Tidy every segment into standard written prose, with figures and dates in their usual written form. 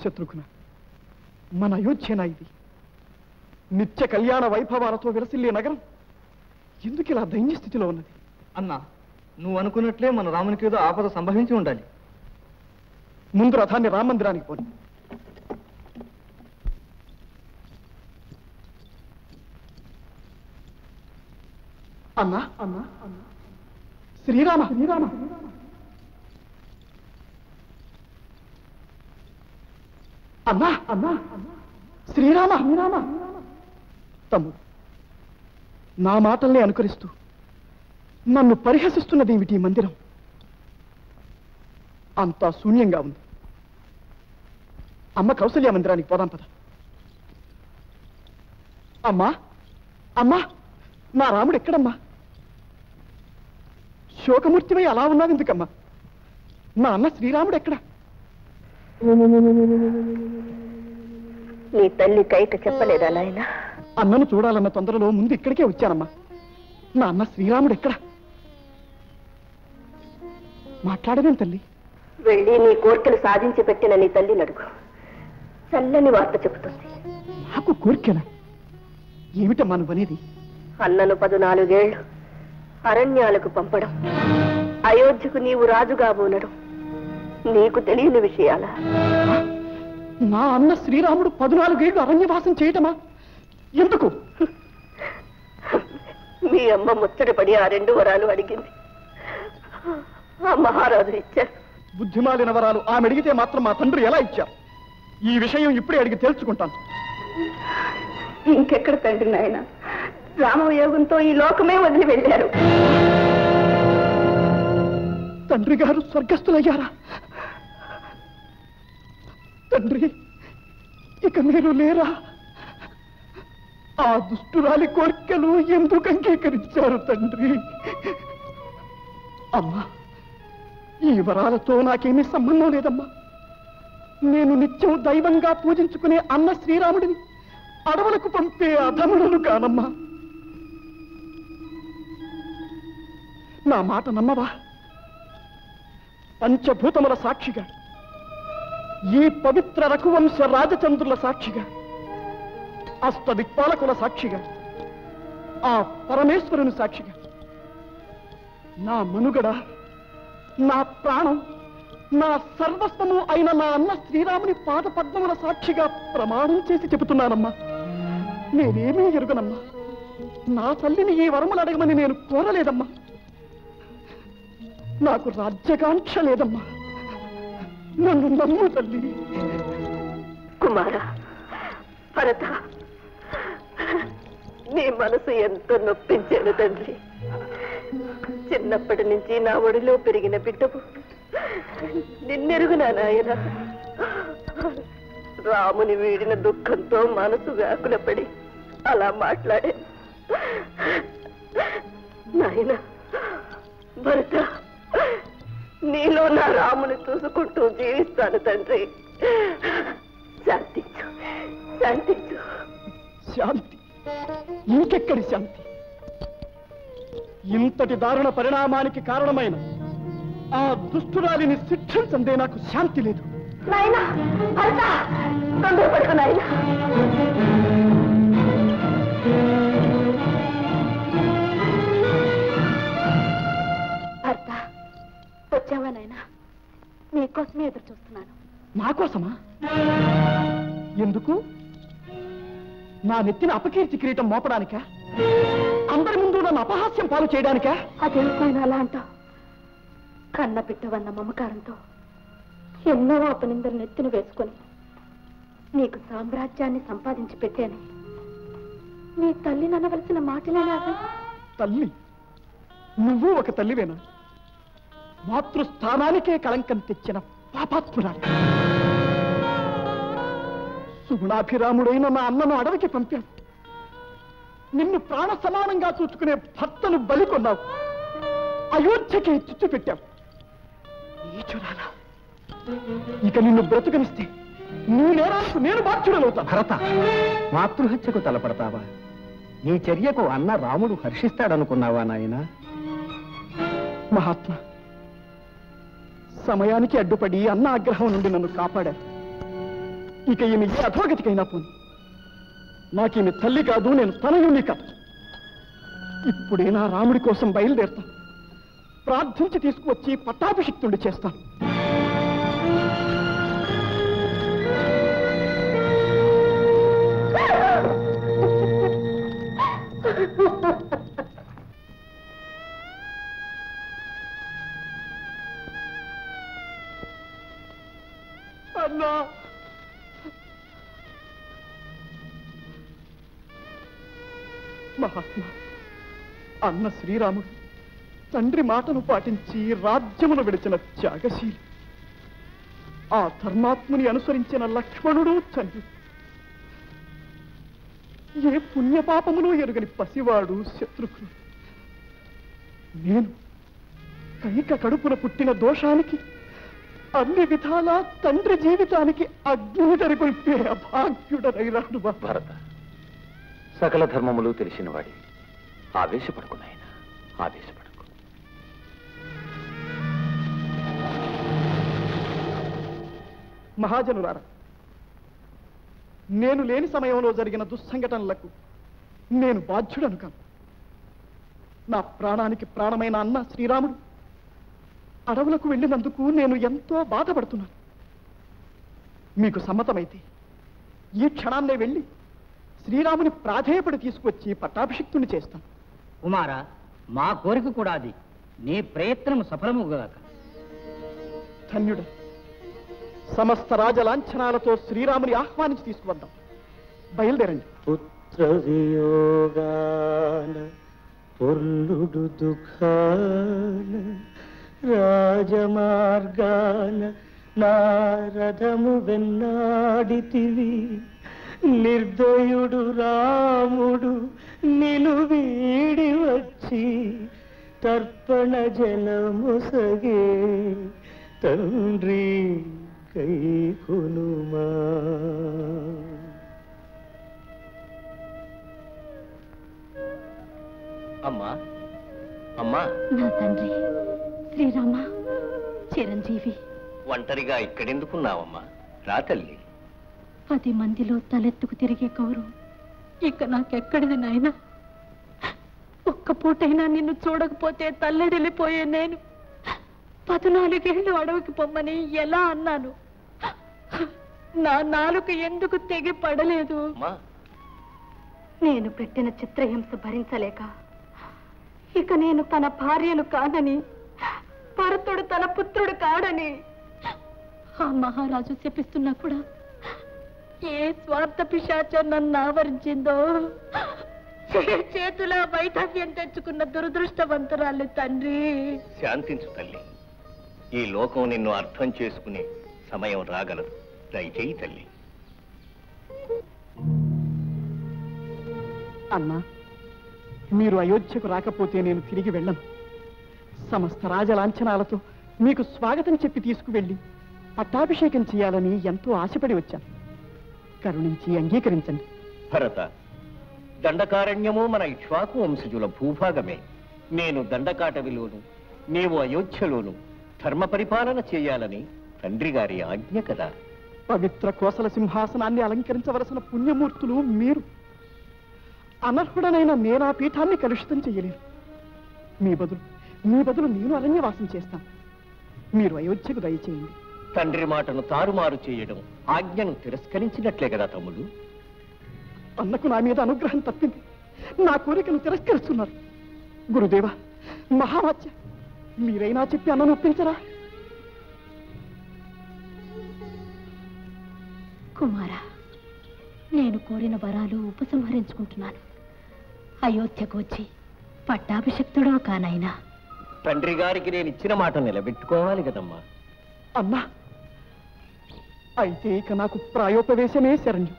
శత్రుఘ్న, మన అయోధ్యనా ఇది? నిత్య కళ్యాణ వైభవాలతో విలసిల్లే నగరం ఎందుకు ఇలా దైన్య స్థితిలో ఉన్నది? అన్నా, నువ్వు అనుకున్నట్లే మన రామునికి ఏదో ఆపద సంభవించి ఉండాలి. ముందు రథాన్ని రామమందిరానికి పోని. అన్నా అన్నా శ్రీరామ శ్రీరామ అన్నా అన్నా శ్రీరామ శ్రీరామ. తమ్ముడు, నా మాటల్ని అనుకరిస్తూ నన్ను పరిహసిస్తున్నది ఏమిటి? ఈ మందిరం అంతా శూన్యంగా ఉంది. అమ్మ కౌసల్య మందిరానికి పోదాం పద. అమ్మా అమ్మా, నా రాముడు ఎక్కడమ్మా? శోకమూర్తివై అలా ఉన్నావు ఎందుకమ్మా? నా అన్న శ్రీరాముడు ఎక్కడ? నీ తల్లి కైట చెప్పలేదా నాయన? అన్నను చూడాలన్న తొందరలో ముందు ఇక్కడికే వచ్చానమ్మా. నా అన్న శ్రీరాముడు ఎక్కడ? మాట్లాడదేం తల్లి? వెళ్ళి నీ కోరికలు సాధించి పెట్టిన నీ తల్లిని అడుగు, చల్లని వార్త చెబుతుంది. నాకు కోరికలా? ఏమిటమ్మా నువ్వనేది? అన్నను 14 ఏళ్లు అరణ్యాలకు పంపడం, అయోధ్యకు నీవు రాజుగా బోనడం నీకు తెలియని విషయాల? నా అన్న శ్రీరాముడు 14 ఏళ్లు అరణ్యవాసం చేయటమా? ఎందుకు? మీ అమ్మ ముచ్చటపడి ఆ 2 వరాలు అడిగింది, ఆ మహారాజు ఇచ్చారు. బుద్ధిమాలిన వరాలు ఆమె అడిగితే మాత్రం మా తండ్రి ఎలా ఇచ్చారు? ఈ విషయం ఇప్పుడే అడిగి తెలుసుకుంటాను. ఇంకెక్కడ తండ్రి నాయన, రామయోగంతో ఈ లోకమే వదిలి వెళ్ళారు. తండ్రి గారు స్వర్గస్థులయ్యారా? తండ్రి, ఇక మీరు లేరా? ఆ దుష్టురాలి కోరికలు ఎందుకు అంగీకరించారు తండ్రి? అమ్మా, ఈ వరాలతో నాకేమీ సంబంధం లేదమ్మా. నేను నిత్యం దైవంగా పూజించుకునే అన్న శ్రీరాముడిని అడవులకు పంపే అధములను కానమ్మా. నా మాట నమ్మవా? పంచభూతముల సాక్షిగా, ఈ పవిత్ర రఘువంశ రాజచంద్రుల సాక్షిగా, అష్టదిక్పాలకుల సాక్షిగా, ఆ పరమేశ్వరుని సాక్షిగా, నా మనుగడ, నా ప్రాణం, నా సర్వస్వము అయిన నా అన్న శ్రీరాముని పాద పద్మముల సాక్షిగా ప్రమాణం చేసి చెబుతున్నానమ్మా. నేనేమీ ఎరుగనమ్మా. నా తల్లిని ఈ వరములు అడగమని నేను కోరలేదమ్మా. నాకు రాజ్యకాంక్ష లేదమ్మా. నన్ను నమ్ము తల్లి. కుమార, భరత, నీ మనసు ఎంతో నొప్పించాను తండ్రి. చిన్నప్పటి నుంచి నా ఒడిలో పెరిగిన బిడ్డవు, నిన్నెరుగునా నాయన? రాముని వీడిన దుఃఖంతో మనసు వ్యాకులపడి అలా మాట్లాడే. నాయన భరత, నీలో నా రాముని చూసుకుంటూ జీవిస్తాను తండ్రి. శాంతించు, శాంతించు. శాంతి? ఇంకెక్కడి శాంతి? ఇంతటి దారుణ పరిణామానికి కారణమైన ఆ దుష్టురాలిని శిక్షించందే నాకు శాంతి లేదు. నాయనా భరత, తొందరపడుకు నాయనా. భర్త, వచ్చావా నాయనా? నీకోసమే ఎదురు చూస్తున్నాను. నా కోసమా? ఎందుకు? నా నెత్తిన అపకీర్తి కిరీటం మోపడానికా? అందరి ముందు నన్ను అపహాస్యం పాలు చేయడానికా? అదేమిటైనా అలా అంటావు? కన్న పిట్టవన్న మమకారంతో ఎన్నో అపనిందరు నెత్తిన వేసుకొని నీకు సామ్రాజ్యాన్ని సంపాదించి పెట్టాను. నీ తల్లి ననవలసిన మాటలేనా? తల్లి? నువ్వు ఒక తల్లివేనా? మాతృస్థానానికే కళంకం తెచ్చిన పాపాత్మురాలి. సుగుణాభిరాముడైన నా అన్నను అడవికి పంపాను. నిన్ను ప్రాణ సమానంగా చూసుకునే భర్తను బలి కొన్నావు. అయోధ్యకే చిచ్చు పెట్టావు. నీచురాలా, ఇక నిన్ను బ్రతుకనిస్తే నీ నేరాలకు నేను బాధ్యుడనవుతా. భరత, మాతృహత్యకు తలపడతావా? నీ చర్యకు అన్న రాముడు హర్షిస్తాడనుకున్నావా నాయన? మహాత్మా, సమయానికి అడ్డుపడి అన్న ఆగ్రహం నుండి నన్ను కాపాడారు. ఇక ఈమె ఏ అధోగతికైనా పోను. నాకేమి తల్లి కాదు, నేను తనయుణ్ణి కాదు. ఇప్పుడే నా రాముడి కోసం బయలుదేరుతాను. ప్రార్థించి తీసుకువచ్చి పట్టాభిషిక్తుడి చేస్తాను. అన్నా, మహాత్మా, అన్న శ్రీరాముడు తండ్రి మాటను పాటించి రాజ్యమును విడిచిన త్యాగశీలి. ఆ ధర్మాత్ముని అనుసరించిన లక్ష్మణుడు తండ్రి. ఏ పుణ్యపాపములు ఎరుగని పసివాడు శత్రుఘ్నుడు. నేను కైక కడుపున పుట్టిన దోషానికి అన్ని విధాలా తండ్రి జీవితానికి అగ్ని తరిగొల్పే అభాగ్యుడనైనాడు. భరత, సకల ధర్మములు తెలిసిన వాడి ఆవేశపడుకున్నాయన, ఆవేశపడకు. మహాజనులారా, నేను లేని సమయంలో జరిగిన దుస్సంఘటనలకు నేను బాధ్యుడను కాను. నా ప్రాణానికి ప్రాణమైన అన్న శ్రీరాముడు అడవులకు వెళ్ళినందుకు నేను ఎంతో బాధపడుతున్నాను. మీకు సమ్మతమైతే ఈ క్షణాన్నే వెళ్ళి శ్రీరాముని ప్రాధేయపడి తీసుకొచ్చి పట్టాభిషిక్తుని చేస్తాను. కుమారా, మా కోరిక కూడా అది. నీ ప్రయత్నం సఫలముగాక. ధన్యుడు. సమస్త రాజలాంఛనాలతో శ్రీరాముని ఆహ్వానించి తీసుకువద్దాం. బయలుదేరండి. పుత్ర వియోగాన పొర్లుడు దుఃఖాన రాజమార్గాన నారథము వెన్నాడితివి. నిర్దయుడు రాముడు నిను వీడి వచ్చి తర్పణ జలముసగే తండ్రి కైకొనుమా. అమ్మా, అమ్మా, నా తండ్రి శ్రీరామ చిరంజీవి. ఒంటరిగా ఇక్కడెందుకున్నావమ్మా? రా తల్లి. 10 మందిలో తలెత్తుకు తిరిగే కౌరు ఇక నాకెక్కడిది నాయనా? ఒక్క పూటైనా నిన్ను చూడకపోతే తల్లడిల్లిపోయే నేను 14 ఏళ్ళు అడవికి పొమ్మని ఎలా అన్నాను? నా నాలుక ఎందుకు తెగి పడలేదు? నేను పెట్టిన చిత్రహింస భరించలేక ఇక నేను తన భార్యను కాదని, భరతుడు తన పుత్రుడు కాడని ఆ మహారాజు శపిస్తున్నా కూడా ఏ స్వార్థ పిశాచం నన్ను ఆవరించిందో, చేతుల వైధవ్యం తెచ్చుకున్న దురదృష్టవంతురాలి తండ్రి. శాంతించు తల్లి. ఈ లోకం నిన్ను అర్థం చేసుకునే సమయం రాగలదు. దయచేయి తల్లి. అన్నా, మీరు అయోధ్యకు రాకపోతే నేను తిరిగి వెళ్ళను. సమస్త రాజలాంఛనాలతో మీకు స్వాగతం చెప్పి తీసుకువెళ్ళి పట్టాభిషేకం చేయాలని ఎంతో ఆశపడి వచ్చాను. కరుణించి అంగీకరించండి. భరత, దండకారణ్యము మన ఇక్ష్వాకు వంశజుల భూభాగమే. నేను దండకాటవిలోను, నీవు అయోధ్యలోను ధర్మ పరిపాలన చేయాలని తండ్రి గారి ఆజ్ఞ కదా. పవిత్ర కోసల సింహాసనాన్ని అలంకరించవలసిన పుణ్యమూర్తులు మీరు. అనర్హుడనైన నేనా పీఠాన్ని కలుషితం చెయ్యలేరు. మీ బదులు నేను అరణ్యవాసం చేస్తాను. మీరు అయోధ్యకు దయచేయండి. తండ్రి మాటను తారుమారు చేయడం ఆజ్ఞను తిరస్కరించినట్లే కదా తమ్ముడు. అన్నకు నా మీద అనుగ్రహం తప్పింది. నా కోరికను తిరస్కరిస్తున్నారు. గురుదేవా, మహావాచ్య, మీరైనా చెప్పి అన్నను ఒప్పించరా? కుమారా, నేను కోరిన వరాలు ఉపసంహరించుకుంటున్నాను. అయోధ్యకు వచ్చి పట్టాభిషిక్తుడో కానైనా తండ్రి గారికి నేను ఇచ్చిన మాట నిలబెట్టుకోవాలి కదమ్మా. అన్నా, అయితే ఇక నాకు ప్రాయోపవేశమే శరణ్యం.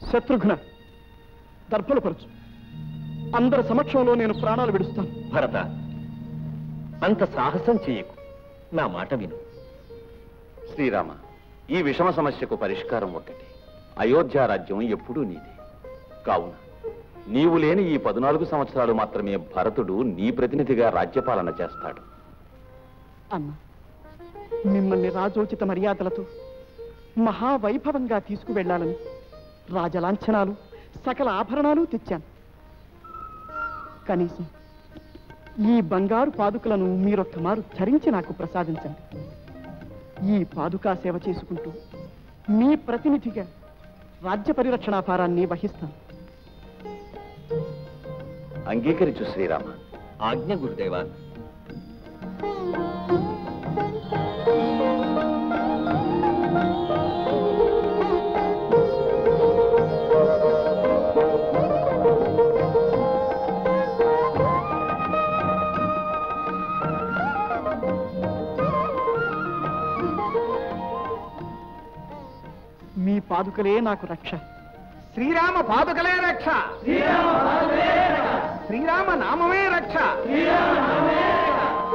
శత్రుఘ్న, దర్భలపరచు. అందరి సమక్షంలో నేను ప్రాణాలు విడుస్తాను. భరత, అంత సాహసం చేయకు. నా మాట విను. శ్రీరామ, ఈ విషమ సమస్యకు పరిష్కారం ఒక్కటి. అయోధ్య రాజ్యం ఎప్పుడూ నీదే. కావున నీవు లేని ఈ 14 సంవత్సరాలు మాత్రమే భరతుడు నీ ప్రతినిధిగా రాజ్యపాలన చేస్తాడు. అన్న, మిమ్మల్ని రాజోచిత మర్యాదలతో మహావైభవంగా తీసుకువెళ్లాలని రాజలాంఛనాలు సకల ఆభరణాలు తెచ్చాను. కనీసం ఈ బంగారు పాదుకలను మీరొక్కమారు ధరించి నాకు ప్రసాదించండి. ఈ పాదుకా సేవ చేసుకుంటూ మీ ప్రతినిధిగా రాజ్య పరిరక్షణా భారాన్ని వహిస్తాను. అంగీకరించు శ్రీరామ. ఆజ్ఞ గురుదేవా. మీ పాదుకలే నాకు రక్ష. శ్రీరామ పాదుకలే రక్ష, శ్రీరామ నామమే రక్ష.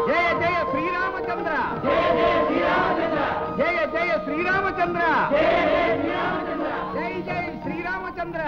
జయ జయ శ్రీరామచంద్ర, జయ జయ శ్రీరామచంద్ర, జయ జయ శ్రీరామచంద్ర.